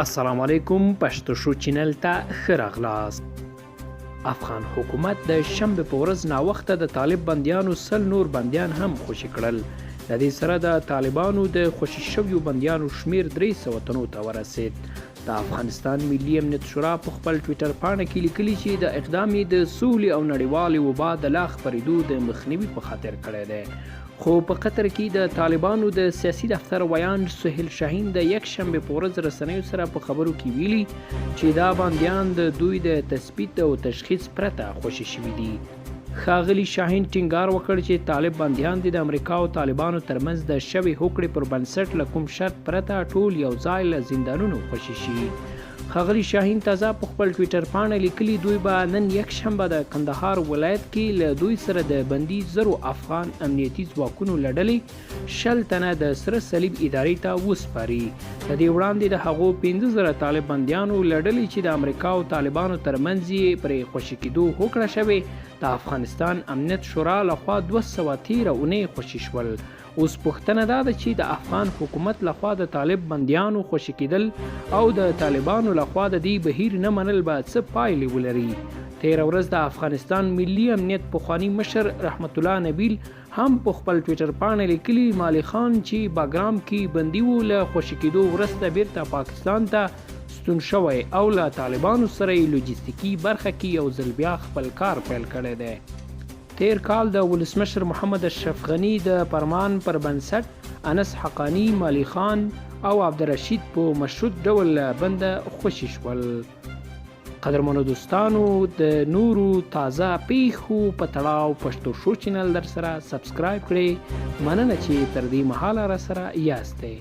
السلام علیکم پښتو شو چینل ته ښه راغلاست. افغان حکومت د شنبې په ورځ ناوخته د طالب بندیانو 100 نور بندیان هم خوشي کړل. د دې سره د طالبانو د خوشي شویو بندیانو شمیر 300 تنو ته ورسید. د افغانستان ملي امنیت شورا په خپل ټویټر پاڼه کې لیکلي چې د اقدام د سولې او نړیوالې وبا د لا خپرېدو د مخنیوي په خاطر کړی دی. خو په قطر کې د طالبانو د سیاسي دفتر ویان سهیل شاهین د یک شنبې په ورځ رسنیو سره په خبرو کې ویلي چې دا بندیان د دوی د تثبیت او تشخیص پرته خوشي شوي دي. ښاغلي شاهین ټینګار وکړ چې طالب بندیان د امریکا او طالبانو ترمنځ د شوې هوکړې پر بنسټ له کوم شرط پرته ټول یو ځای له زندانونو خوشي شي. ښاغلي شاهین تازه په خپل ټویټر پاڼه لیکلي دوی به نن یک شنبه د کندهار ولایت کې له دوی سره د بندي زرو افغان امنیتي ځواکونو له ډلې 100 تنه د سره صلیب ادارې ته وسپاري. د دې وړاندې د هغو 15,000 طالب بندیانو له ډلې چې د امریکا او طالبانو ترمنځ یې پرې خوشي کېدو هوکړه شوې د افغانستان امنیت شورا لخوا 213 اونۍ خوشي شول. اوس پوښتنه دا ده چې د افغان حکومت لخوا د طالب بندیانو خوشي کېدل او د طالبانو لخوا د دې بهیر نه منل به څه پایلې ولري. تېره ورځ د افغانستان ملي امنیت پخواني مشر رحمت الله نبیل هم په خپل ټویټر پاڼه لیکلي مالي خان چې باګرام کې بندي و له خوشي کېدو وروسته بیرته پاکستان ته ستون شوی او له طالبانو سره یې لوجستیکي برخه کې یو ځل بیا خپل کار پیل کړی دی. تیر کال د ولسمشر محمد اشرف غنی د فرمان پر بنسټ انس حقانی، مالی خان او عبدالرشید په مشروط ډول بنده خوشي شول. قدرمنو دوستانو د نورو تازه پیښو په تړاو پښتو شو چینل در سره سبسکرایب کړئ. مننه چې تر دې مهاله را سره یاستئ.